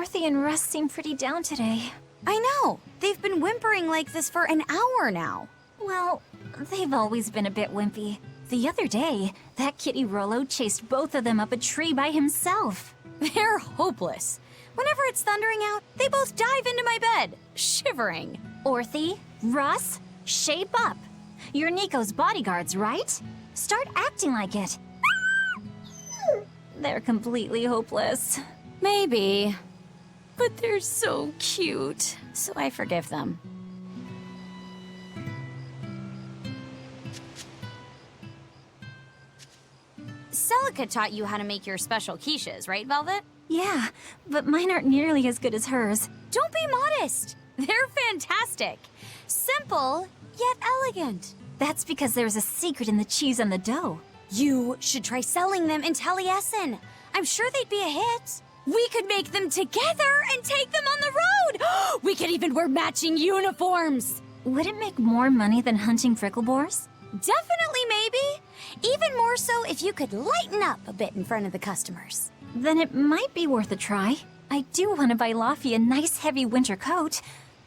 Dorothy and Russ seem pretty down today. I know! They've been whimpering like this for an hour now. Well, they've always been a bit wimpy. The other day, that kitty Rollo chased both of them up a tree by himself. They're hopeless. Whenever it's thundering out, they both dive into my bed, shivering. Orthy, Russ, shape up. You're Nico's bodyguards, right? Start acting like it. They're completely hopeless. Maybe. But they're so cute, so I forgive them. Celica taught you how to make your special quiches, right, Velvet? Yeah, but mine aren't nearly as good as hers. Don't be modest. They're fantastic. Simple, yet elegant. That's because there's a secret in the cheese on the dough. You should try selling them in Taliesin. I'm sure they'd be a hit. We could make them together and take them on the road! We could even wear matching uniforms! Would it make more money than hunting fricklebores? Definitely, maybe. Even more so if you could lighten up a bit in front of the customers. Then it might be worth a try. I do want to buy Laffy a nice heavy winter coat.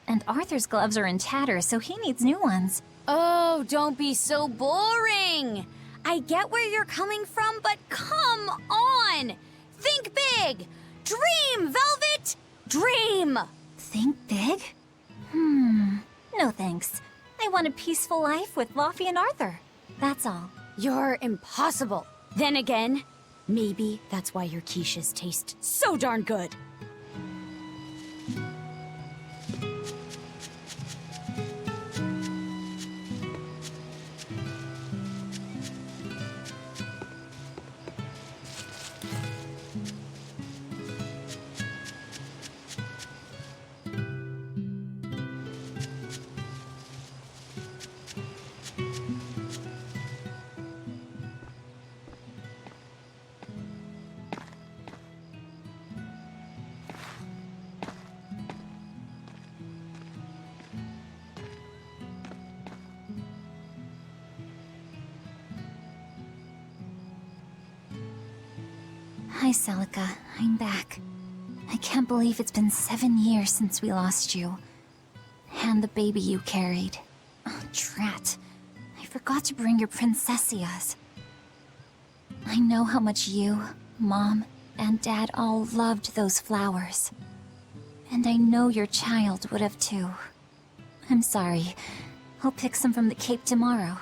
And Arthur's gloves are in tatters, so he needs new ones. Oh, don't be so boring! I get where you're coming from, but come on! Think big! Dream, Velvet! Dream! Think big? No thanks. I want a peaceful life with Laffy and Arthur. That's all. You're impossible. Then again, maybe that's why your quiches taste so darn good. Hi, Celica. I'm back. I can't believe it's been 7 years since we lost you. And the baby you carried. Oh, drat. I forgot to bring your princessias. I know how much you, Mom, and Dad all loved those flowers. And I know your child would have too. I'm sorry. I'll pick some from the Cape tomorrow.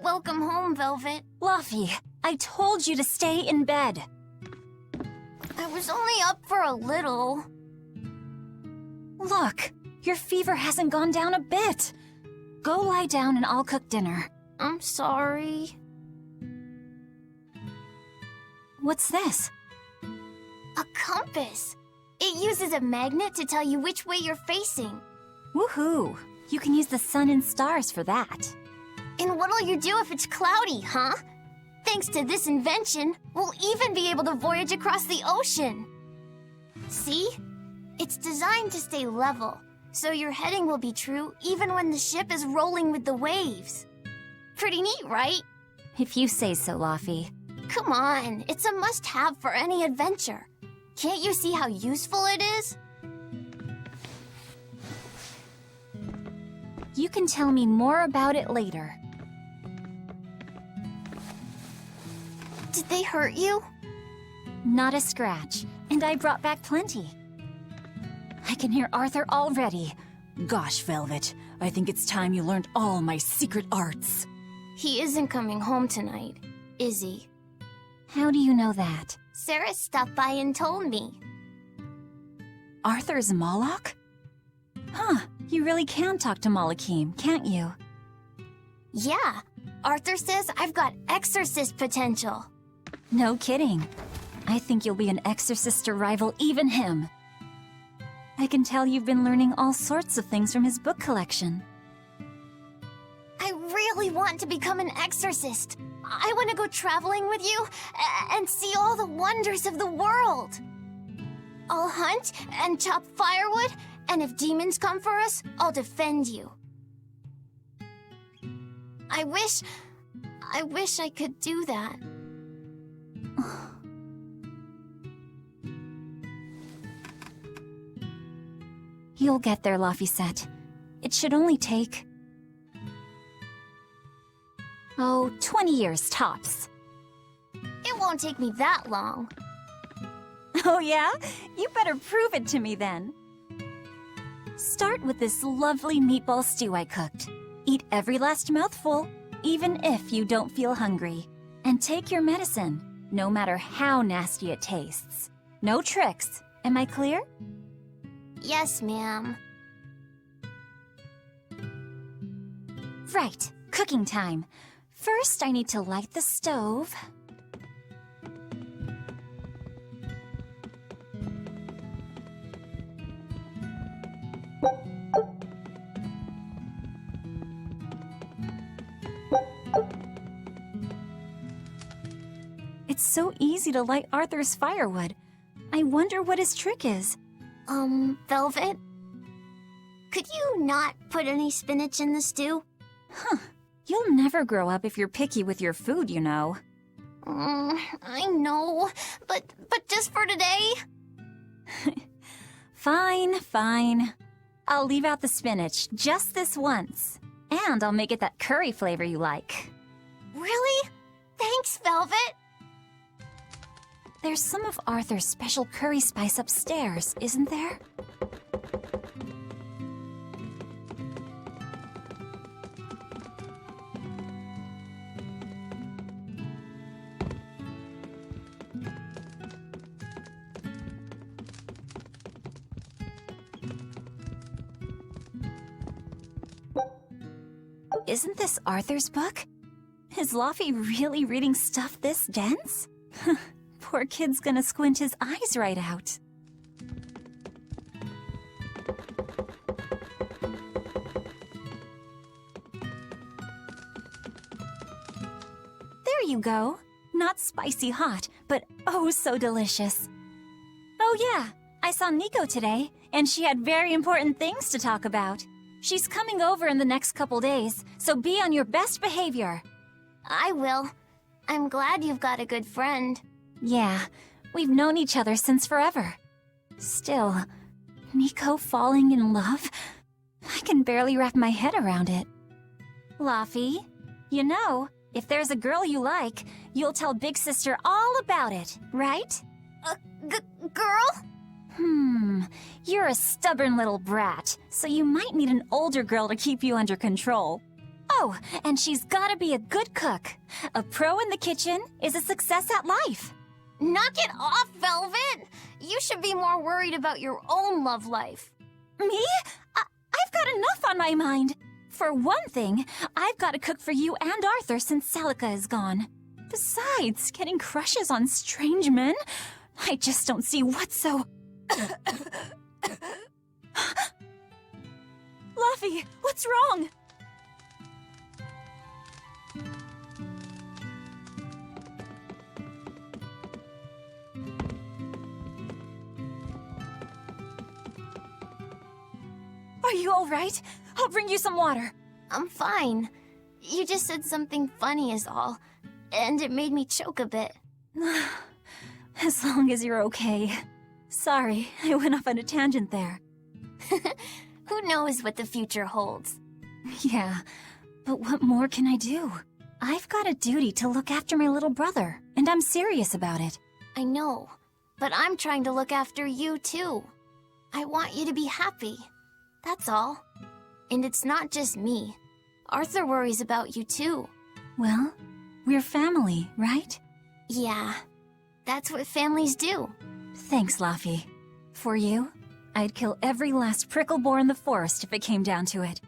Welcome home, Velvet. Laffy, I told you to stay in bed. I was only up for a little. Look, your fever hasn't gone down a bit. Go lie down and I'll cook dinner. I'm sorry. What's this? A compass. It uses a magnet to tell you which way you're facing. Woohoo! You can use the sun and stars for that. And what'll you do if it's cloudy, huh? Thanks to this invention, we'll even be able to voyage across the ocean. See? It's designed to stay level, so your heading will be true even when the ship is rolling with the waves. Pretty neat, right? If you say so, Laffy. Come on, it's a must-have for any adventure. Can't you see how useful it is? You can tell me more about it later. Did they hurt you? Not a scratch, and I brought back plenty. I can hear Arthur already. Gosh, Velvet, I think it's time you learned all my secret arts. He isn't coming home tonight, is he? How do you know that? Sarah stopped by and told me. Arthur's Moloch? Huh, you really can talk to Malakim, can't you? Yeah, Arthur says I've got exorcist potential. No kidding. I think you'll be an exorcist to rival even him. I can tell you've been learning all sorts of things from his book collection. I really want to become an exorcist. I want to go traveling with you and see all the wonders of the world. I'll hunt and chop firewood, and if demons come for us, I'll defend you. I wish I could do that. You'll get there, Laphicet. It should only take... 20 years tops. It won't take me that long. Oh yeah? You better prove it to me then. Start with this lovely meatball stew I cooked. Eat every last mouthful, even if you don't feel hungry. And take your medicine, no matter how nasty it tastes. No tricks. Am I clear? Yes, ma'am. Right, cooking time. First, I need to light the stove. It's so easy to light Arthur's firewood. I wonder what his trick is. Velvet? Could you not put any spinach in the stew? Huh. You'll never grow up if you're picky with your food, you know. I know, but just for today? Fine. I'll leave out the spinach just this once. And I'll make it that curry flavor you like. Really? Thanks, Velvet. There's some of Arthur's special curry spice upstairs, isn't there? Isn't this Arthur's book? Is Laphie really reading stuff this dense? Poor kid's gonna squint his eyes right out. There you go. Not spicy hot, but oh so delicious. Oh yeah, I saw Nico today, and she had very important things to talk about. She's coming over in the next couple days, so be on your best behavior. I will. I'm glad you've got a good friend. Yeah, we've known each other since forever. Still, Nico falling in love? I can barely wrap my head around it. Laphie, you know, if there's a girl you like, you'll tell Big Sister all about it, right? Girl? You're a stubborn little brat, so you might need an older girl to keep you under control. Oh, and she's gotta be a good cook. A pro in the kitchen is a success at life. Knock it off, Velvet! You should be more worried about your own love life. Me? I've got enough on my mind. For one thing, I've got to cook for you and Arthur since Celica is gone. Besides, getting crushes on strange men? I just don't see what's so... Laphie, what's wrong? Are you all right? I'll bring you some water. I'm fine. You just said something funny is all, and it made me choke a bit. As long as you're okay. Sorry, I went off on a tangent there. Who knows what the future holds? Yeah, but what more can I do? I've got a duty to look after my little brother, and I'm serious about it. I know, but I'm trying to look after you too. I want you to be happy. That's all. And it's not just me. Arthur worries about you too. Well, we're family, right? Yeah, that's what families do. Thanks, Laphie. For you, I'd kill every last prickle boar in the forest if it came down to it.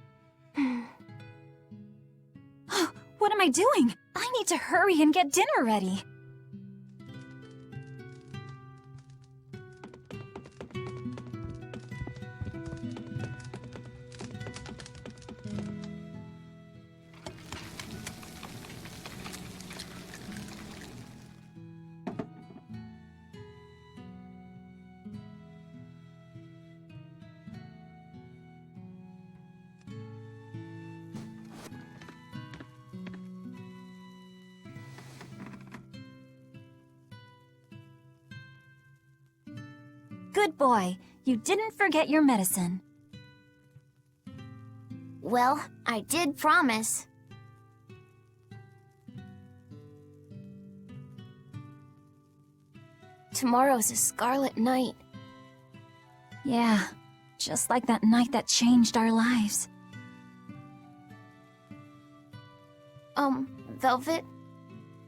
What am I doing? I need to hurry and get dinner ready. Good boy. You didn't forget your medicine. Well, I did promise. Tomorrow's a scarlet night. Yeah, just like that night that changed our lives. Velvet,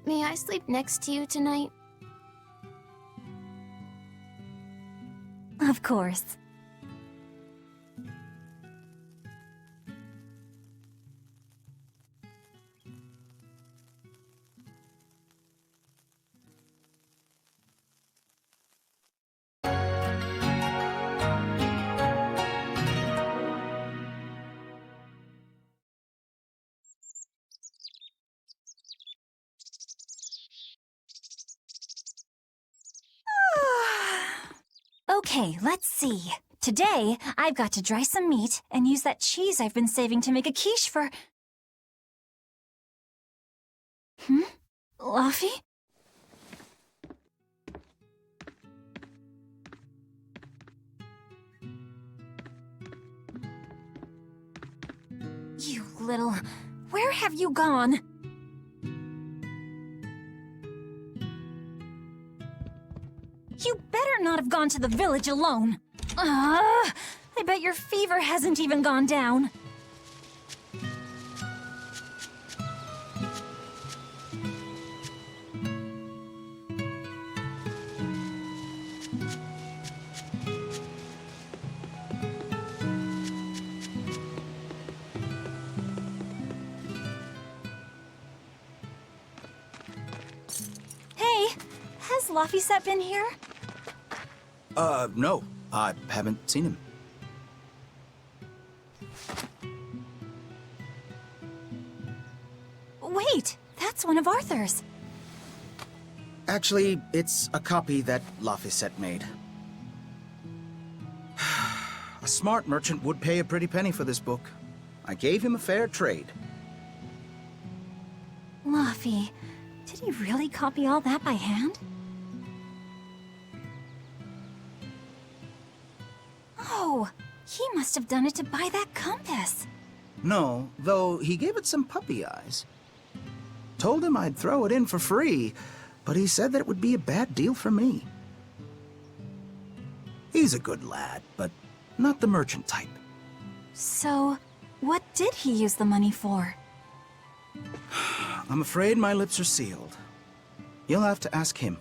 may I sleep next to you tonight? Of course. Okay, let's see. Today, I've got to dry some meat and use that cheese I've been saving to make a quiche for... Luffy? You little... Where have you gone? You better not have gone to the village alone. I bet your fever hasn't even gone down. Hey, has Laphicet been here? No. I haven't seen him. Wait, that's one of Arthur's. Actually, it's a copy that Laphicet made. A smart merchant would pay a pretty penny for this book. I gave him a fair trade. Laffy, did he really copy all that by hand? Oh, he must have done it to buy that compass. No, though he gave it some puppy eyes. Told him I'd throw it in for free, but he said that it would be a bad deal for me. He's a good lad, but not the merchant type. So, what did he use the money for? I'm afraid my lips are sealed. You'll have to ask him.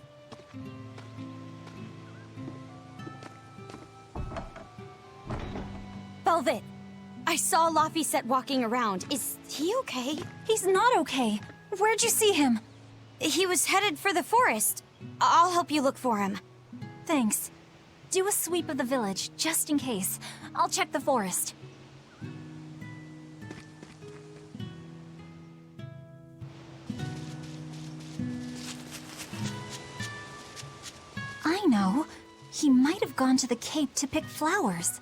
Velvet, I saw Laphicet walking around. Is he okay? He's not okay. Where'd you see him? He was headed for the forest. I'll help you look for him. Thanks. Do a sweep of the village, just in case. I'll check the forest. I know. He might have gone to the Cape to pick flowers.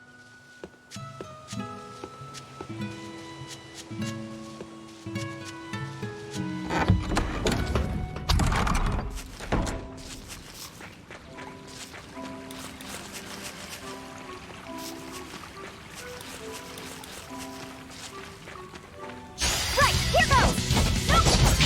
Right, here goes! No! No!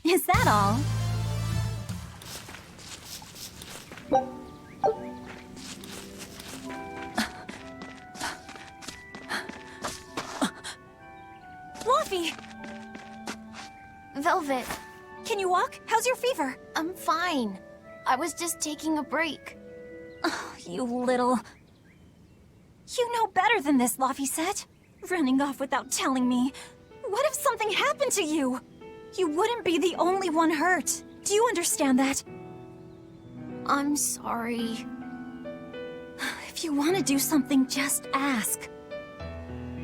Is that all? Fluffy! Velvet, Can you walk? How's your fever? I'm fine. I was just taking a break. Oh, you little... You know better than this, Laphicet. Running off without telling me. What if something happened to you? You wouldn't be the only one hurt. Do you understand that? I'm sorry. If you want to do something, just ask.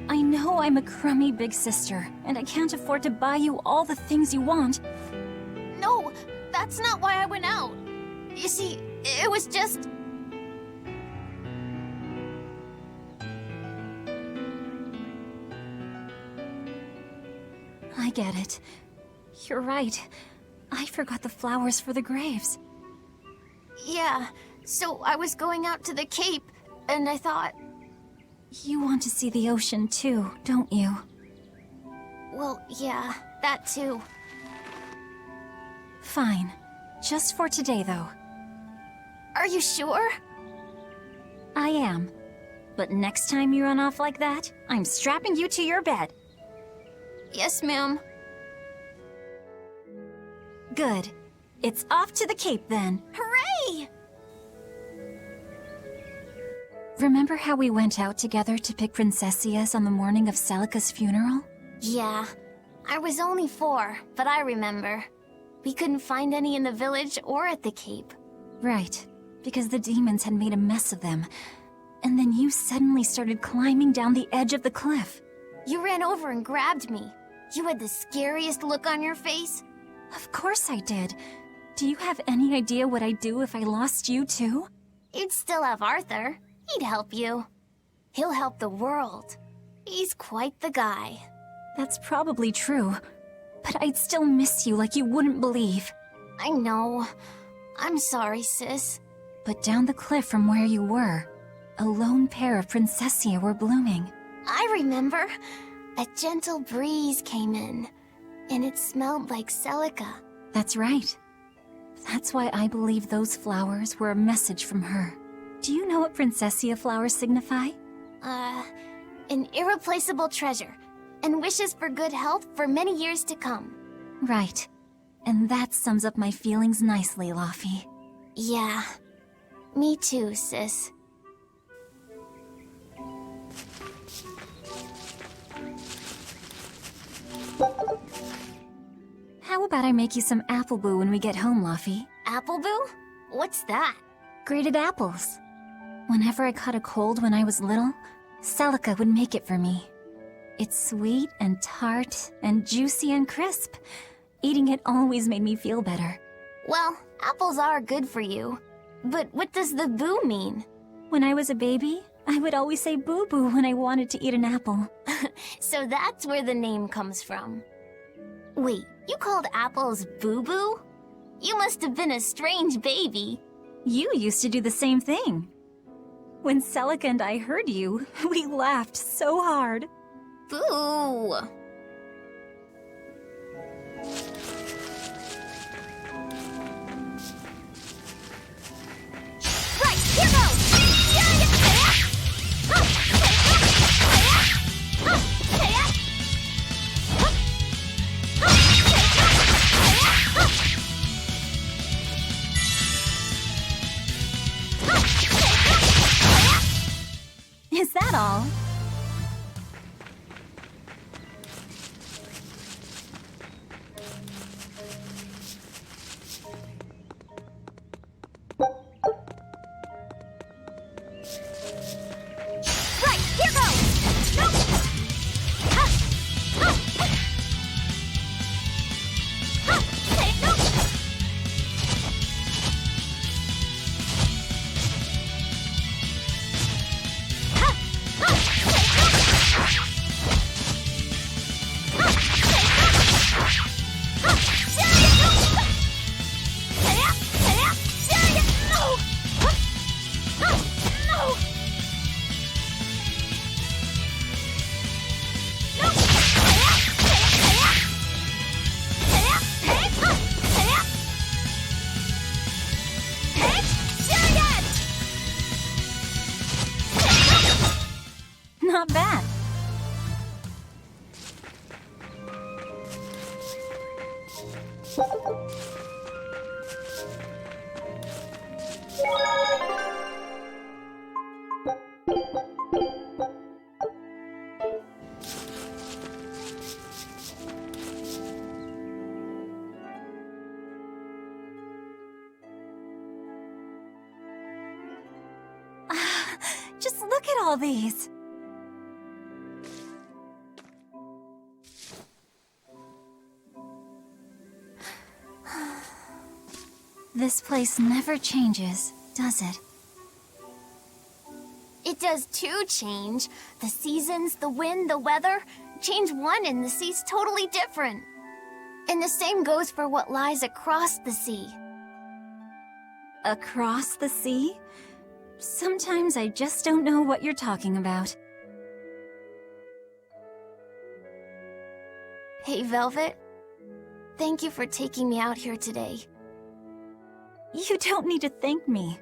I know I'm a crummy big sister, and I can't afford to buy you all the things you want. No, that's not why I went out. You see, it was just... I get it. You're right. I forgot the flowers for the graves. Yeah, so I was going out to the Cape, and I thought, You want to see the ocean too, don't you? well, yeah, that too. Fine. Just for today, though. Are you sure? I am. But next time you run off like that, I'm strapping you to your bed. Yes, ma'am. Good. It's off to the Cape then. Hooray! Remember how we went out together to pick princessias on the morning of Celica's funeral? Yeah, I was only 4, but I remember. We couldn't find any in the village or at the Cape. Right, because the demons had made a mess of them. And then you suddenly started climbing down the edge of the cliff. You ran over and grabbed me. You had the scariest look on your face. Of course I did. Do you have any idea what I'd do if I lost you too? You'd still have Arthur. He'd help you. He'll help the world. He's quite the guy. That's probably true. But I'd still miss you like you wouldn't believe. I know. I'm sorry, sis. But down the cliff from where you were, a lone pair of princessia were blooming. I remember. A gentle breeze came in, and it smelled like Celica. That's right. That's why I believe those flowers were a message from her. Do you know what princessia flowers signify? An irreplaceable treasure, and wishes for good health for many years to come. Right. And that sums up my feelings nicely, Laufey. Yeah. Me too, sis. How about I make you some apple boo when we get home, Laufey? Appleboo? What's that? Grated apples. Whenever I caught a cold when I was little, Celica would make it for me. It's sweet and tart and juicy and crisp. Eating it always made me feel better. Well, apples are good for you. But what does the boo mean? When I was a baby, I would always say boo-boo when I wanted to eat an apple. So that's where the name comes from. Wait, you called apples boo-boo? You must have been a strange baby. You used to do the same thing. When Celica and I heard you, we laughed so hard. Boo! Right, here goes! Is that all? Right, here goes! Nope! Nope! Not bad. Just look at all these. This place never changes, does it? It does too change. The seasons, the wind, the weather. Change one and the sea's totally different. And the same goes for what lies across the sea. Across the sea? Sometimes I just don't know what you're talking about. Hey, Velvet. Thank you for taking me out here today. You don't need to thank me.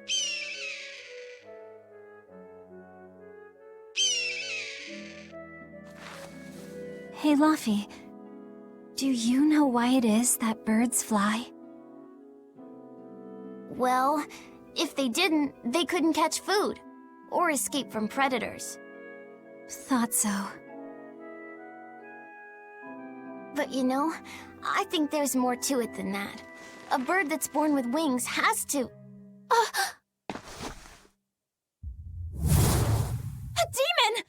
Hey, Luffy. Do you know why it is that birds fly? Well, if they didn't, they couldn't catch food or escape from predators. Thought so. But you know, I think there's more to it than that. A bird that's born with wings has to... A demon!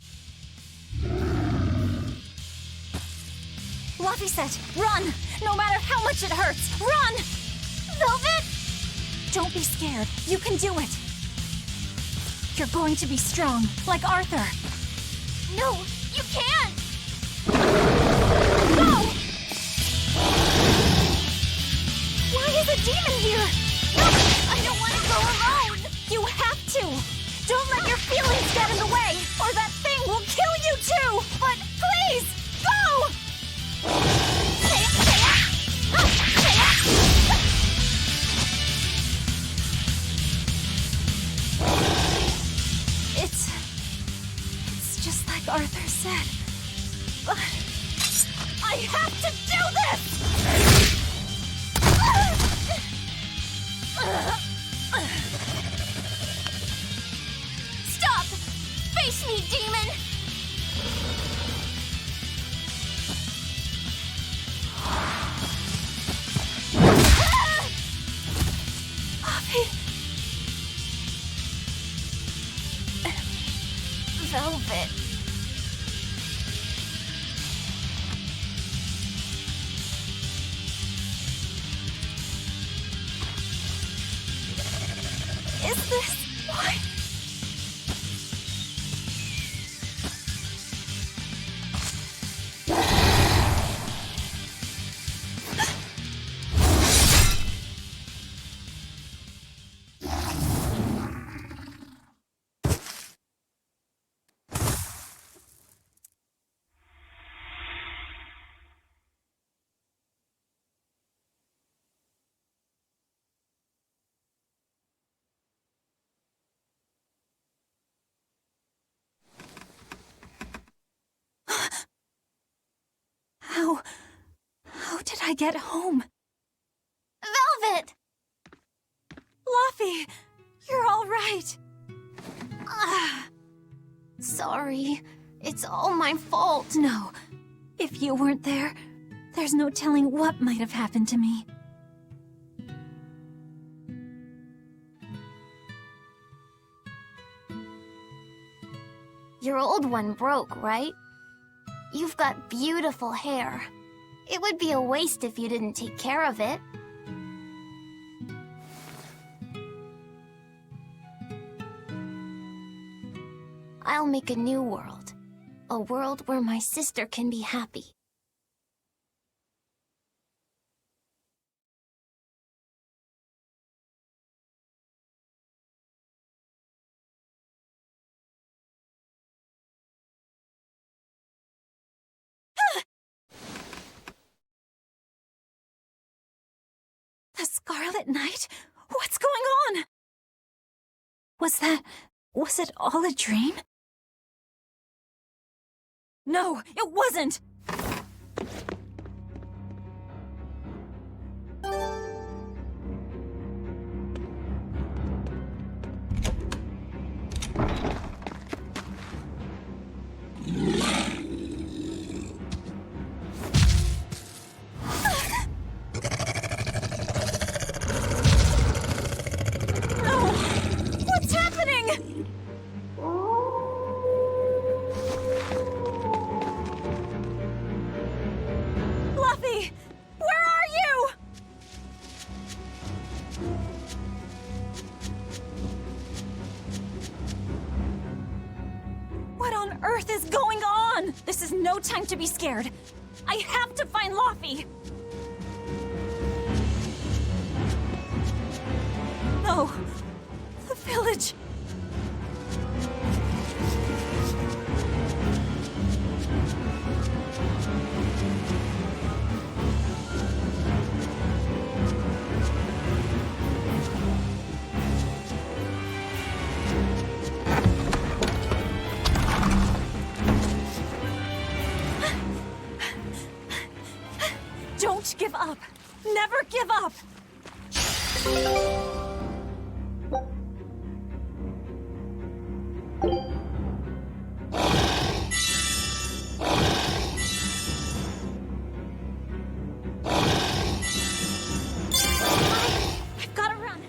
Luffy said, run! No matter how much it hurts, run! Velvet! Don't be scared. You can do it. You're going to be strong, like Arthur. No, you can't! No! Why is a demon here? I don't want to go alone! You have to! Don't let your feelings get in the way, or that thing will kill you too! But please, go! It's just like Arthur said. But I have to do this! Stop! Face me, demon! Velvet. Is this why? How did I get home? Velvet! Luffy, you're all right. Sorry. It's all my fault. No, if you weren't there, there's no telling what might have happened to me. Your old one broke, right? You've got beautiful hair. It would be a waste if you didn't take care of it. I'll make a new world. A world where my sister can be happy. The Scarlet Knight? What's going on? Was it all a dream? No, it wasn't! Happening? earth is going on? This is no time to be scared. I have to find Laufey. No. The village. Don't give up. Never give up. I've got to run.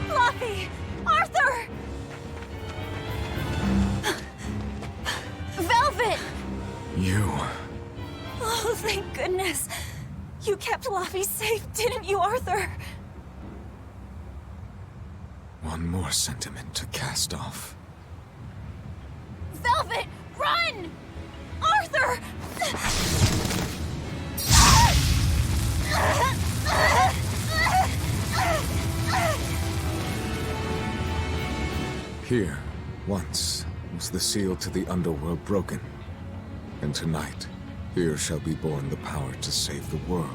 Laufey! Arthur! Velvet! You. Oh, thank goodness. You kept Laufey safe, didn't you, Arthur? One more sentiment to cast off. Velvet, run! Arthur! Here, once, was the seal to the underworld broken. And tonight, here shall be born the power to save the world.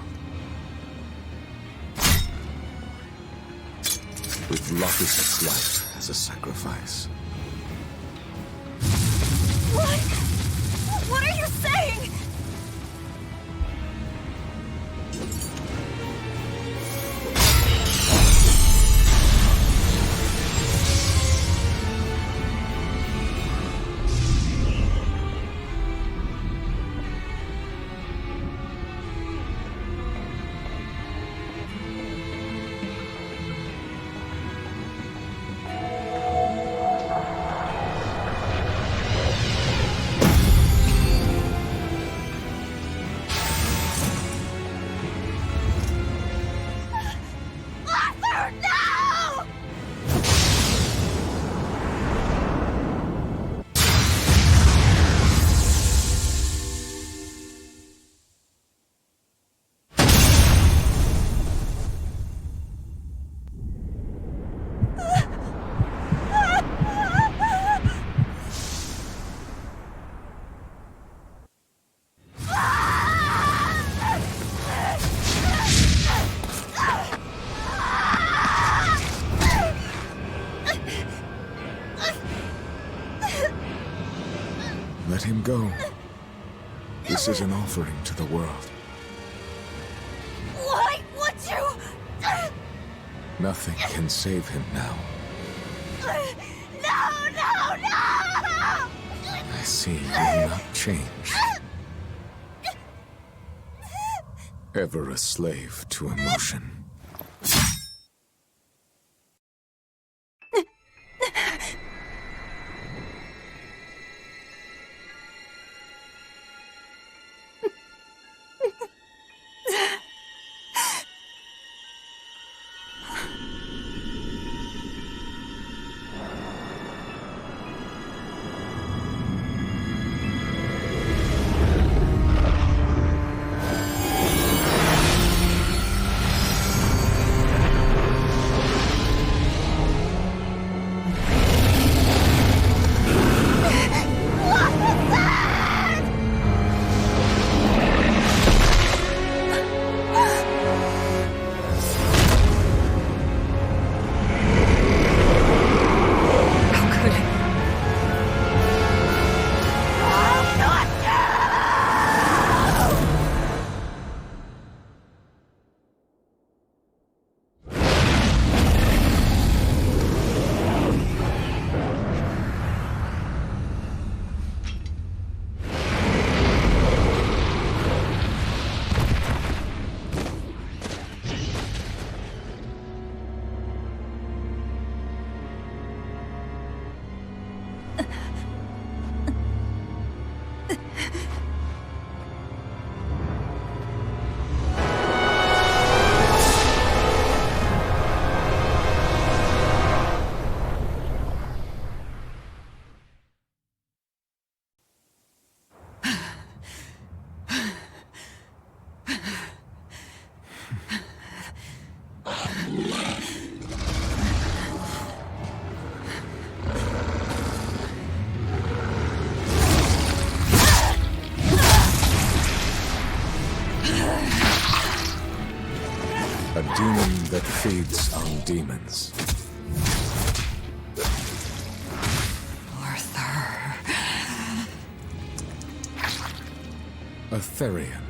With Laufey's life as a sacrifice. What? What are you saying? Arthur, no! Let him go. This is an offering to the world. Why would you? Nothing can save him now. No, no, no! I see you will not change. Ever a slave to emotion. A demon that feeds on demons. Arthur. A Therian.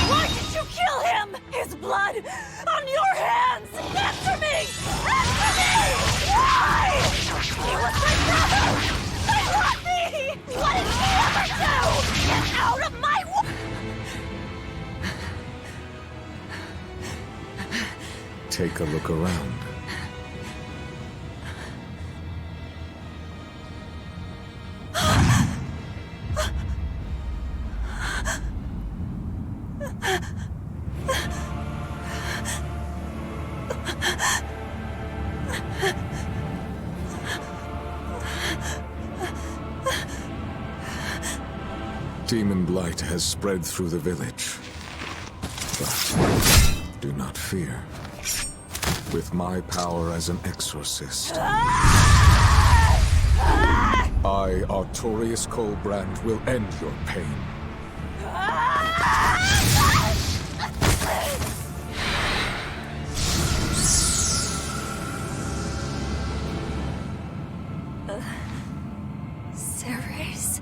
Why did you kill him? His blood on your hands! Answer me! Answer me! Why? He was my brother! They let me! What did he ever do? Get out of my Take a look around. Demon blight has spread through the village. But do not fear. With my power as an exorcist, I, Artorius Colbrand, will end your pain. Ceres.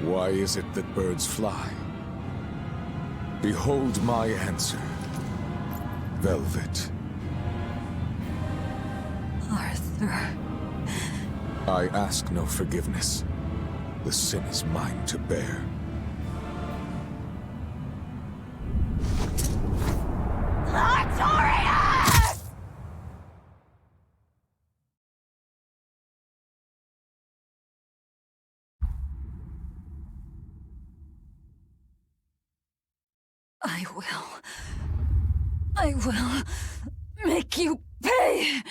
Why is it that birds fly? Behold my answer. Velvet. Arthur. I ask no forgiveness. The sin is mine to bear. Artorius! I will make you pay!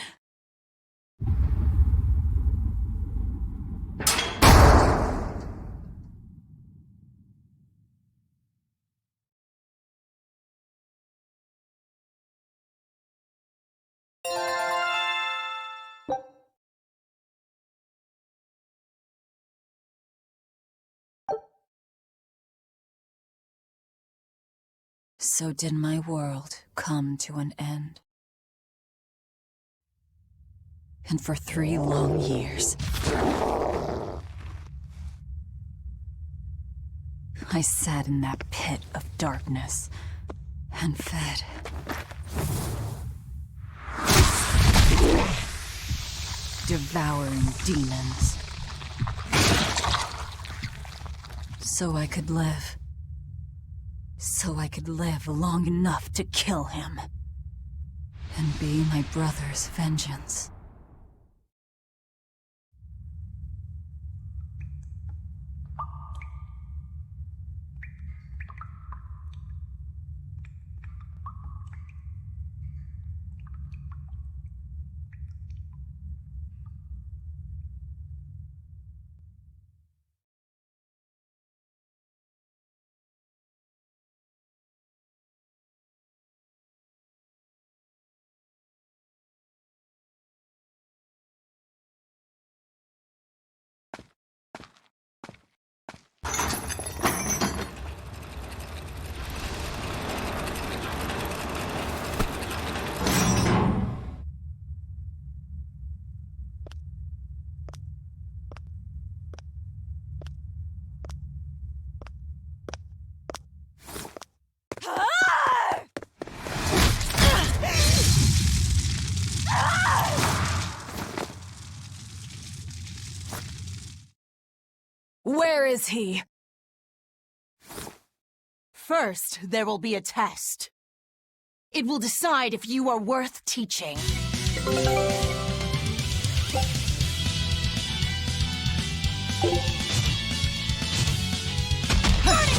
So did my world come to an end. And for 3 long years, I sat in that pit of darkness and fed. Devouring demons. So I could live. So I could live long enough to kill him. And be my brother's vengeance. Where is he? First, there will be a test. It will decide if you are worth teaching. Burning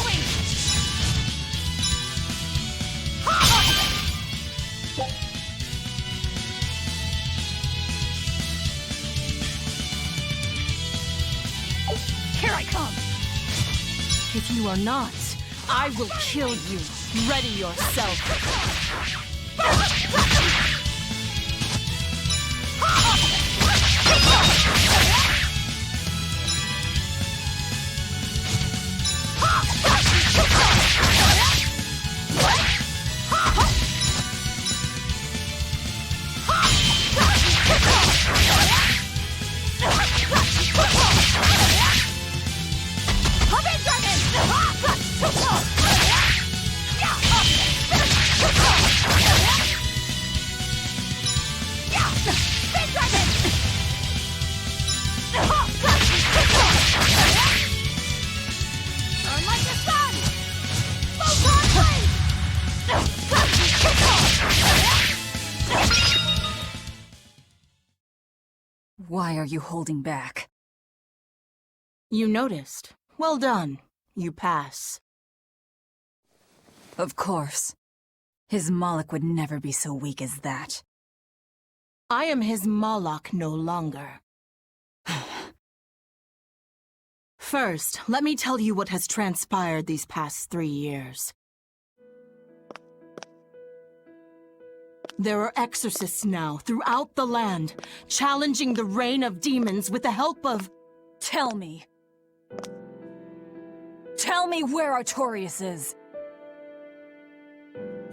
Wing! Here I come! If you are not, I will kill you. Ready yourself. Why are you holding back? You noticed. Well done. You pass. Of course. His Moloch would never be so weak as that. I am his Moloch no longer. First, let me tell you what has transpired these past 3 years. There are exorcists now throughout the land, challenging the reign of demons with the help of... Tell me. Tell me where Artorias is.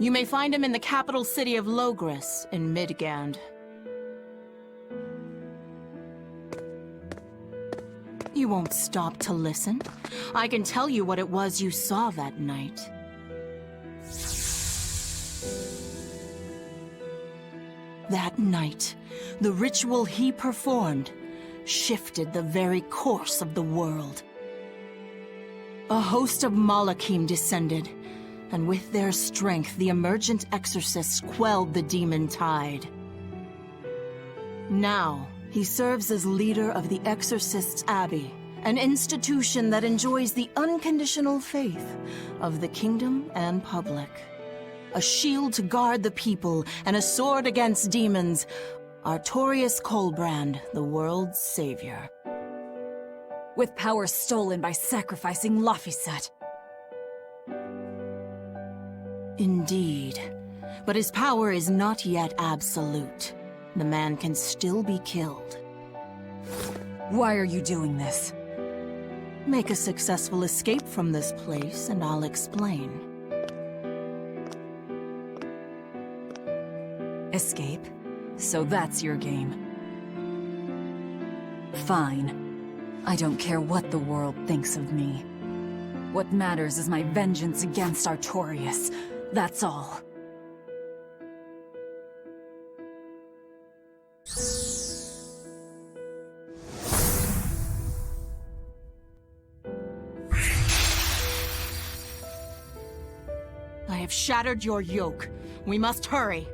You may find him in the capital city of Logris in Midgand. You won't stop to listen. I can tell you what it was you saw that night. That night, the ritual he performed shifted the very course of the world. A host of Malachim descended, and with their strength, the emergent exorcists quelled the demon tide. Now, he serves as leader of the Exorcists' Abbey, an institution that enjoys the unconditional faith of the kingdom and public. A shield to guard the people and a sword against demons, Artorias Colbrand, the world's savior. With power stolen by sacrificing Laphicet. Indeed. But his power is not yet absolute. The man can still be killed. Why are you doing this? Make a successful escape from this place, and I'll explain. Escape? So that's your game. Fine. I don't care what the world thinks of me. What matters is my vengeance against Artorias. That's all. I have shattered your yoke. We must hurry.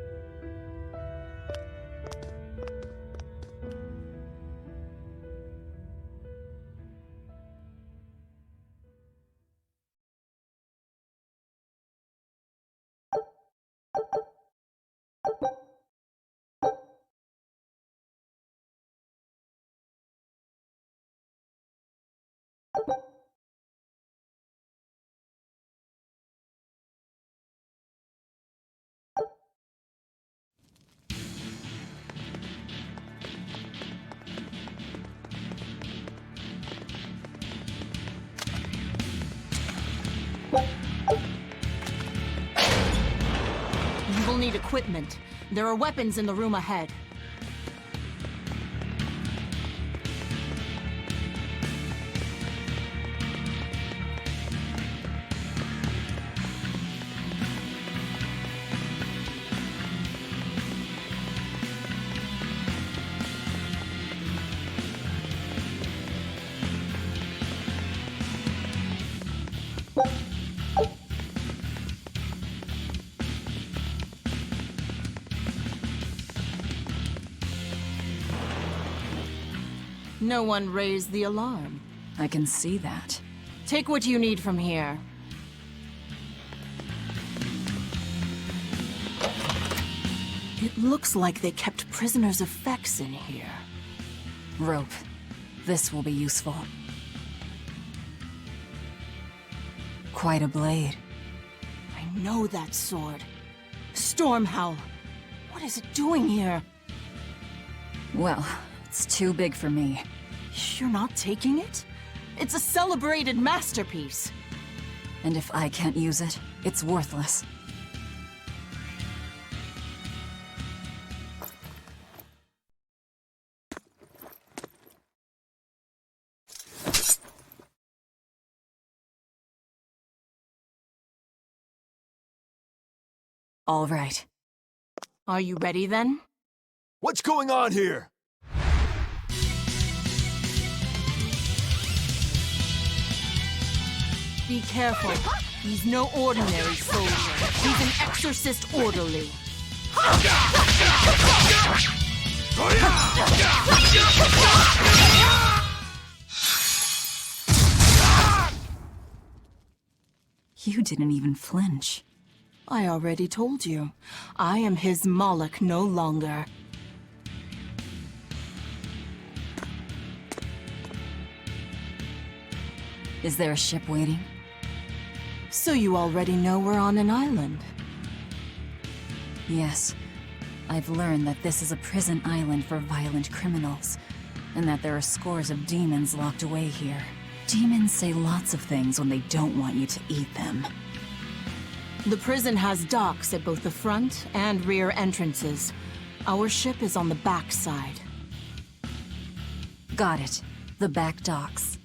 You will need equipment. There are weapons in the room ahead. No one raised the alarm. I can see that. Take what you need from here. It looks like they kept prisoners' effects in here. Rope. This will be useful. Quite a blade. I know that sword. Stormhowl. What is it doing here? Well, it's too big for me. You're not taking it? It's a celebrated masterpiece. And if I can't use it, it's worthless. All right. Are you ready then? What's going on here? Be careful. He's no ordinary soldier. He's an exorcist orderly. You didn't even flinch. I already told you. I am his Moloch no longer. Is there a ship waiting? So you already know we're on an island. Yes. I've learned that this is a prison island for violent criminals, and that there are scores of demons locked away here. Demons say lots of things when they don't want you to eat them. The prison has docks at both the front and rear entrances. Our ship is on the back side. Got it. The back docks.